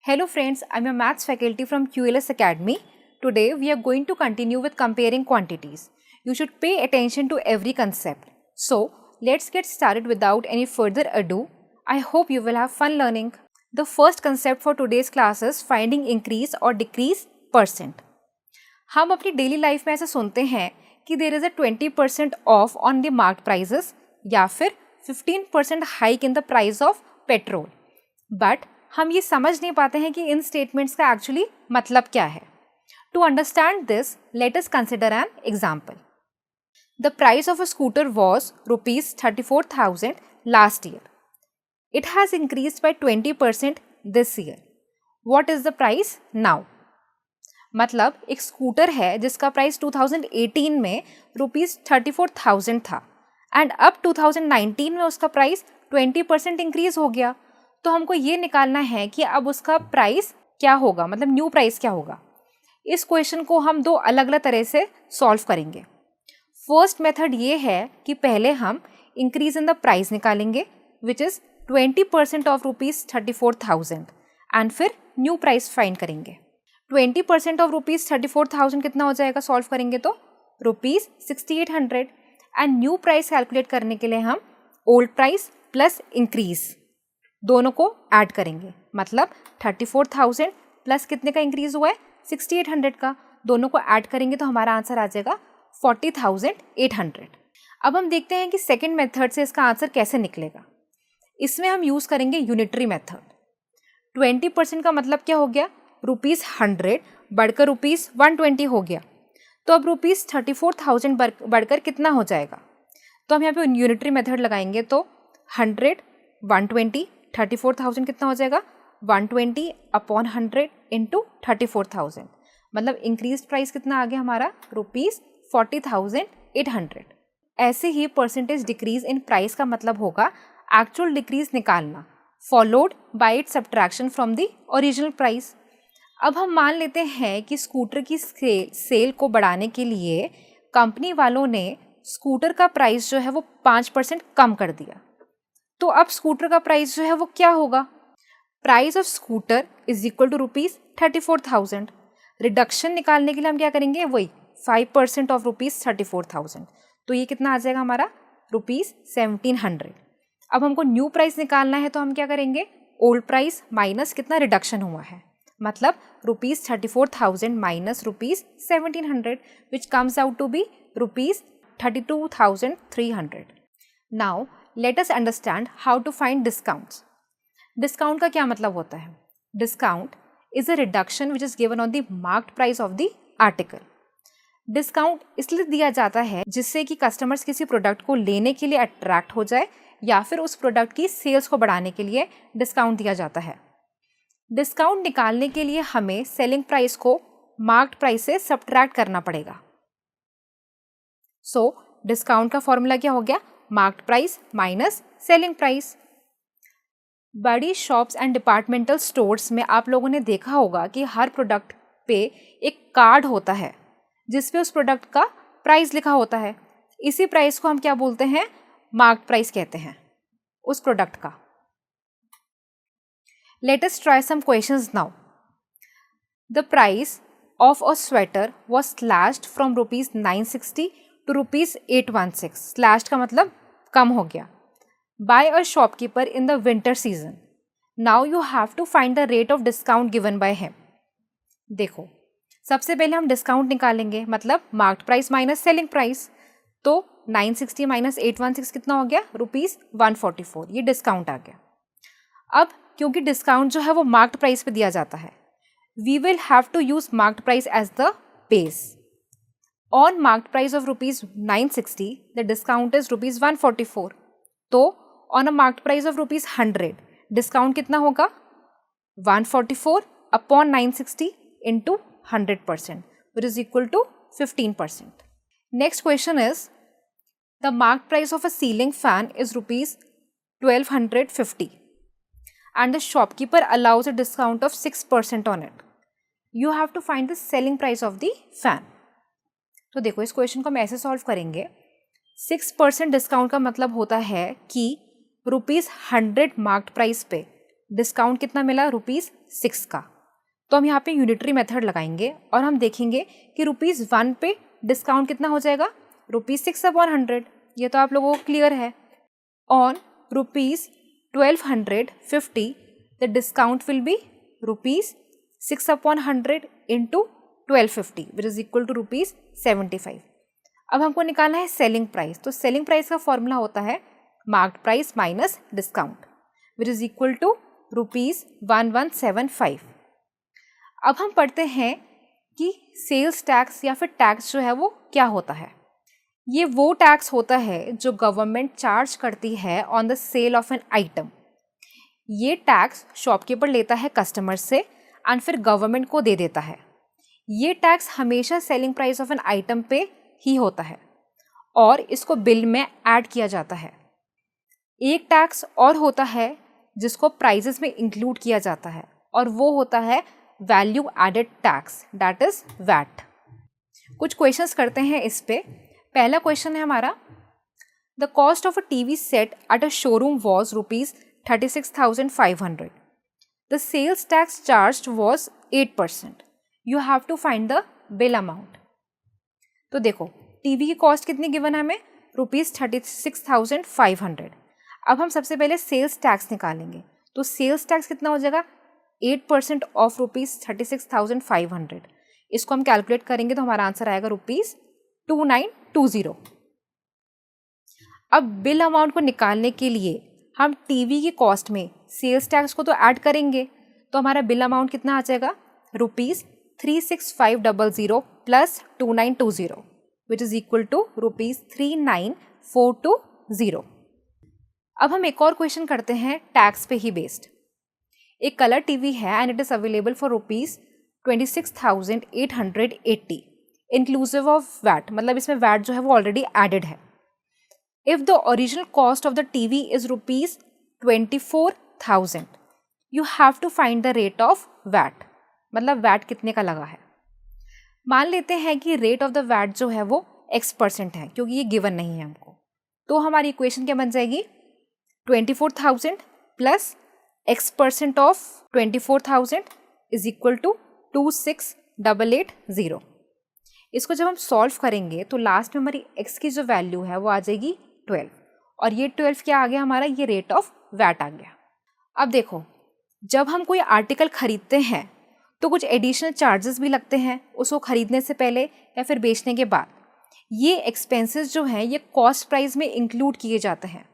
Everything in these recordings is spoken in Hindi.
Hello friends, I'm a maths faculty from QLS Academy. Today we are going to continue with comparing quantities. You should pay attention to every concept. So let's get started without any further ado. I hope you will have fun learning. The first concept for today's class is finding increase or decrease percent. हम अपनी डेली लाइफ में ऐसा सुनते हैं कि there is a 20% off on the market prices या फिर 15% hike in the price of petrol, but हम ये समझ नहीं पाते हैं कि इन स्टेटमेंट्स का एक्चुअली मतलब क्या है. To understand this, let us consider an example. The price of a scooter was ₹34,000 last year. It has increase by 20% this year. What is the price now? मतलब एक स्कूटर है जिसका प्राइस 2018 में ₹34,000 था एंड अब 2019 में उसका प्राइस 20% इंक्रीज हो गया. तो हमको ये निकालना है कि अब उसका प्राइस क्या होगा, मतलब न्यू प्राइस क्या होगा. इस क्वेश्चन को हम दो अलग अलग तरह से सॉल्व करेंगे. फर्स्ट मेथड ये है कि पहले हम इंक्रीज इन द प्राइस निकालेंगे विच इज़ 20% ऑफ ₹34,000 एंड फिर न्यू प्राइस फाइंड करेंगे. 20% ऑफ ₹34,000 कितना हो जाएगा सॉल्व करेंगे तो ₹6,800 एंड न्यू प्राइस कैलकुलेट करने के लिए हम ओल्ड प्राइस प्लस इंक्रीज दोनों को ऐड करेंगे. मतलब 34,000 प्लस कितने का इंक्रीज हुआ है 6,800 का, दोनों को ऐड करेंगे तो हमारा आंसर आ जाएगा 40,800. अब हम देखते हैं कि सेकेंड मेथड से इसका आंसर कैसे निकलेगा. इसमें हम यूज़ करेंगे यूनिटरी मेथड. 20% का मतलब क्या हो गया, ₹100 बढ़कर ₹120 हो गया. तो अब ₹34,000 बढ़कर कितना हो जाएगा. तो हम यहाँ पे यूनिटरी मेथड लगाएंगे तो 100 120 34,000 कितना हो जाएगा 120 अपॉन 100 इंटू 34,000. मतलब इंक्रीज प्राइस कितना आ गया हमारा ₹40,800. ऐसे ही परसेंटेज डिक्रीज इन प्राइस का मतलब होगा एक्चुअल डिक्रीज निकालना followed by it's subtraction from the original price. अब हम मान लेते हैं कि स्कूटर की सेल को बढ़ाने के लिए कंपनी वालों ने स्कूटर का प्राइस जो है वो 5% कम कर दिया. तो अब स्कूटर का प्राइस जो है वो क्या होगा, price of scooter is equal to ₹34,000. Reduction निकालने के लिए हम क्या करेंगे, वही 5% ऑफ ₹34,000. तो ये कितना आ जाएगा हमारा ₹1,700. अब हमको न्यू प्राइस निकालना है तो हम क्या करेंगे, ओल्ड प्राइस माइनस कितना रिडक्शन हुआ है, मतलब ₹34,000 minus ₹1,700 which comes out to be ₹32,300. Now let us understand how to find discounts. Discount का क्या मतलब होता है. Discount is a reduction which is given on the marked price of the article. Discount इसलिए दिया जाता है जिससे कि कस्टमर्स किसी प्रोडक्ट को लेने के लिए अट्रैक्ट हो जाए या फिर उस प्रोडक्ट की सेल्स को बढ़ाने के लिए डिस्काउंट दिया जाता है. डिस्काउंट निकालने के लिए हमें सेलिंग प्राइस को मार्क्ड प्राइस से सब्ट्रैक्ट करना पड़ेगा. सो डिस्काउंट का फॉर्मूला क्या हो गया, marked price minus selling price. बड़ी शॉप्स एंड डिपार्टमेंटल स्टोर्स में आप लोगों ने देखा होगा कि हर प्रोडक्ट पे एक कार्ड होता है जिस पे उस प्रोडक्ट का प्राइस लिखा होता है. इसी प्राइस को हम क्या बोलते हैं, मार्क्ड प्राइस कहते हैं उस प्रोडक्ट का. Let us try some questions now. The price of a sweater was slashed from ₹960 to ₹816. Slashed का मतलब कम हो गया. By a shopkeeper in the winter season. Now you have to find the rate of discount given by him. देखो, सबसे पहले हम डिस्काउंट निकालेंगे, मतलब marked price minus selling price. तो 960 माइनस 816 कितना हो गया, ₹144. ये डिस्काउंट आ गया. अब क्योंकि डिस्काउंट जो है वो मार्क्ड प्राइस पे दिया जाता है, we will have to use marked price as the base. On marked price of ₹960 the discount is ₹144. तो on a marked price of ₹100 discount कितना होगा, 144 upon 960 into 100% which is equal to 15%. Next question is the marked price of a ceiling fan is ₹1,250. and the shopkeeper allows a discount of 6% on it. You have to find the selling price of the fan. तो देखो इस क्वेश्चन को हम ऐसे सॉल्व करेंगे. 6% डिस्काउंट का मतलब होता है कि ₹100 मार्क्ड प्राइस पे डिस्काउंट कितना मिला, ₹6 का। तो हम यहाँ पे यूनिटरी मेथड लगाएंगे और हम देखेंगे कि ₹1 पे डिस्काउंट कितना हो जाएगा, ₹6/100। ये तो आप लोगों को क्लियर है। On ₹1250 the discount will be ₹6/100 into 1250 which is equal to ₹75। अब हमको निकालना है सेलिंग प्राइस। तो सेलिंग प्राइस का फॉर्मूला होता है marked price minus discount which is equal to ₹1175। अब हम पढ़ते हैं कि सेल्स टैक्स या फिर टैक्स जो है वो क्या होता है। ये वो टैक्स होता है जो गवर्नमेंट चार्ज करती है on the sale of an item. ये टैक्स शॉपकीपर लेता है कस्टमर से एंड फिर गवर्नमेंट को दे देता है। ये टैक्स हमेशा selling price of an item पे ही होता है और इसको बिल में ऐड किया जाता है। एक टैक्स और होता है जिसको प्राइजेस में इंक्लूड किया जाता है और वो होता है value added tax, that is VAT. कुछ क्वेश्चंस करते हैं इस पे। पहला क्वेश्चन है हमारा, the cost of a TV set at a showroom was ₹36,500। The sales tax charged was 8%। You have to find the bill amount. तो देखो टीवी की कॉस्ट कितनी गिवन है हमें, ₹36,500। अब हम सबसे पहले सेल्स टैक्स निकालेंगे। तो सेल्स टैक्स कितना हो जाएगा, 8% ऑफ ₹36,500। इसको हम कैलकुलेट करेंगे तो हमारा आंसर आएगा ₹2920। अब बिल अमाउंट को निकालने के लिए हम टीवी की कॉस्ट में सेल्स टैक्स को तो ऐड करेंगे। तो हमारा बिल अमाउंट कितना आ जाएगा, ₹36500 plus 2920 which is equal to ₹39420। अब हम एक और क्वेश्चन करते हैं टैक्स पे ही बेस्ड। एक कलर टीवी है and it is available for ₹26,880 inclusive of VAT, मतलब इसमें वैट जो है वो ऑलरेडी एडेड है। If the original cost of the TV is ₹24,000 you have to find the rate of VAT, मतलब वैट कितने का लगा है। मान लेते हैं कि रेट ऑफ द वैट जो है वो X% है क्योंकि ये गिवन नहीं है हमको। तो हमारी इक्वेशन क्या बन जाएगी, 24,000 plus X% of 24,000 is equal to 26,880। इसको जब हम सॉल्व करेंगे तो लास्ट में हमारी x की जो वैल्यू है वो आ जाएगी 12 और ये 12 क्या आ गया हमारा, ये रेट ऑफ वैट आ गया। अब देखो जब हम कोई आर्टिकल खरीदते हैं तो कुछ एडिशनल चार्जेस भी लगते हैं उसको खरीदने से पहले या फिर बेचने के बाद। ये एक्सपेंसेस जो हैं ये कॉस्ट प्राइस में इंक्लूड किए जाते हैं।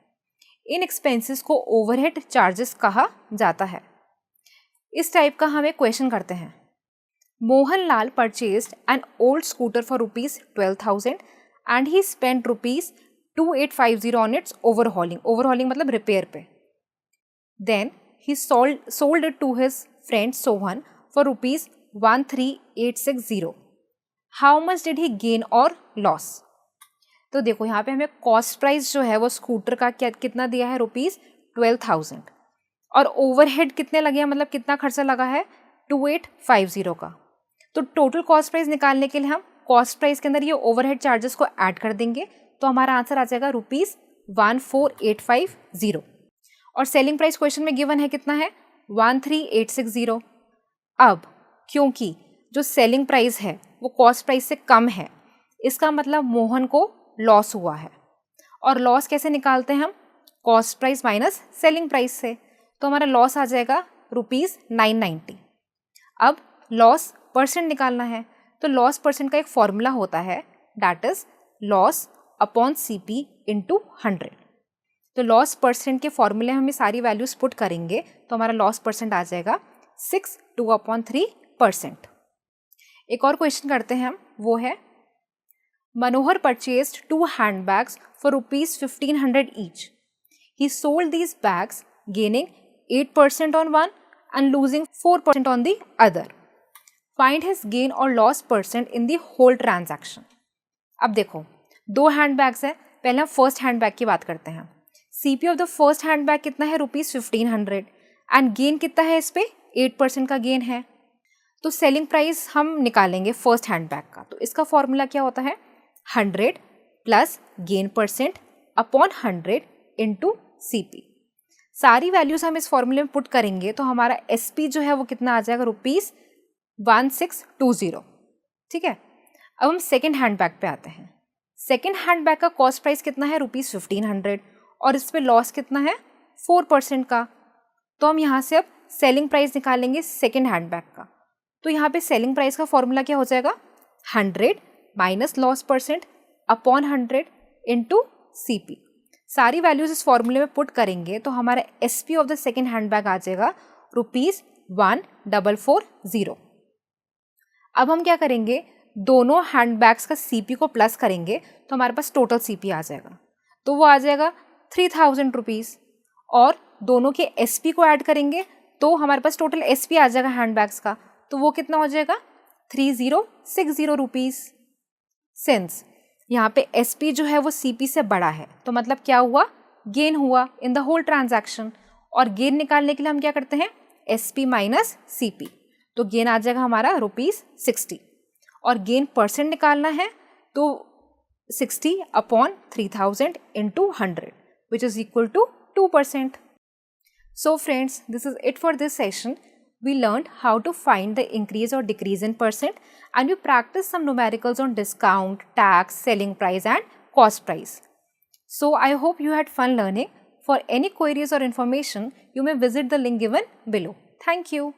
इन एक्सपेंसेस को ओवरहेड चार्जेस कहा जाता है। इस टाइप का हम एक क्वेश्चन करते हैं, Mohanlal purchased an old scooter for ₹12,000 and he spent ₹2850 on its overhauling. Overhauling मतलब रिपेयर पे। Then he sold it to his friend Sohan for ₹13,860। How much did he gain और लॉस। तो देखो यहाँ पे हमें कॉस्ट प्राइस जो है वो स्कूटर का कितना दिया है, ₹12,000 और ओवरहेड कितने लगे हैं, मतलब कितना खर्चा लगा है, 2850 का। तो टोटल कॉस्ट प्राइस निकालने के लिए हम कॉस्ट प्राइस के अंदर ये ओवरहेड चार्जेस को ऐड कर देंगे तो हमारा आंसर आ जाएगा ₹14,850 और सेलिंग प्राइस क्वेश्चन में गिवन है कितना है, 13,860। अब क्योंकि जो सेलिंग प्राइस है वो कॉस्ट प्राइस से कम है, इसका मतलब मोहन को लॉस हुआ है। और लॉस कैसे निकालते हैं हम, cost price minus selling price से। तो हमारा लॉस आ जाएगा ₹990। अब लॉस परसेंट निकालना है तो लॉस परसेंट का एक फॉर्मूला होता है, that is loss upon CP into 100। तो लॉस परसेंट के फॉर्मूले में हम सारी वैल्यूज पुट करेंगे तो हमारा लॉस परसेंट आ जाएगा 6/2/3%। एक और क्वेश्चन करते हैं हम, वो है Manohar purchased 2 handbags for ₹1,500 each. He sold these bags gaining 8% on one and losing 4% on the other. Find his gain और loss percent in the whole transaction. अब देखो 2 हैंडबैग्स है, पहले हम फर्स्ट हैंडबैग की बात करते हैं। CP of the first handbag कितना है, ₹1,500 एंड गेन कितना है, इस पे 8% का गेन है। तो सेलिंग प्राइस हम निकालेंगे फर्स्ट हैंडबैग का, तो इसका फॉर्मूला क्या होता है, 100 plus gain percent upon 100 into CP। सारी वैल्यूज हम इस फॉर्मूले में पुट करेंगे तो हमारा SP जो है वो कितना आ जाएगा, ₹1620। ठीक है, अब हम सेकेंड हैंड बैग पे आते हैं। सेकेंड हैंड बैग का कॉस्ट प्राइस कितना है, ₹1500, और इस पे लॉस कितना है, 4% का। तो हम यहाँ से अब सेलिंग प्राइस निकालेंगे सेकेंड हैंड बैग का। तो यहाँ पे सेलिंग प्राइस का फॉर्मूला क्या हो जाएगा, 100 minus loss percent upon 100 into CP। सारी वैल्यूज इस फॉर्मूले में पुट करेंगे तो हमारा SP of the second hand bag आ जाएगा ₹1440। अब हम क्या करेंगे, दोनों हैंड बैग्स का CP को प्लस करेंगे तो हमारे पास टोटल CP आ जाएगा, तो वो आ जाएगा ₹3000, और दोनों के SP को ऐड करेंगे तो हमारे पास टोटल SP आ जाएगा हैंड बैग्स का, तो वो कितना हो जाएगा, ₹3060। सिंस यहाँ पे SP जो है वो CP से बड़ा है तो मतलब क्या हुआ, गेन हुआ इन द होल ट्रांजैक्शन। और गेन निकालने के लिए हम क्या करते हैं, SP माइनस CP, तो गेन आ जाएगा हमारा ₹60। और गेन परसेंट निकालना है तो 60 upon 3000 into 100 which is equal to 2%. So friends, this is it for this session. We learned how to find the increase or decrease in percent, and we practiced some numericals on discount, tax, selling price and cost price. So I hope you had fun learning. For any queries or information, you may visit the link given below. Thank you.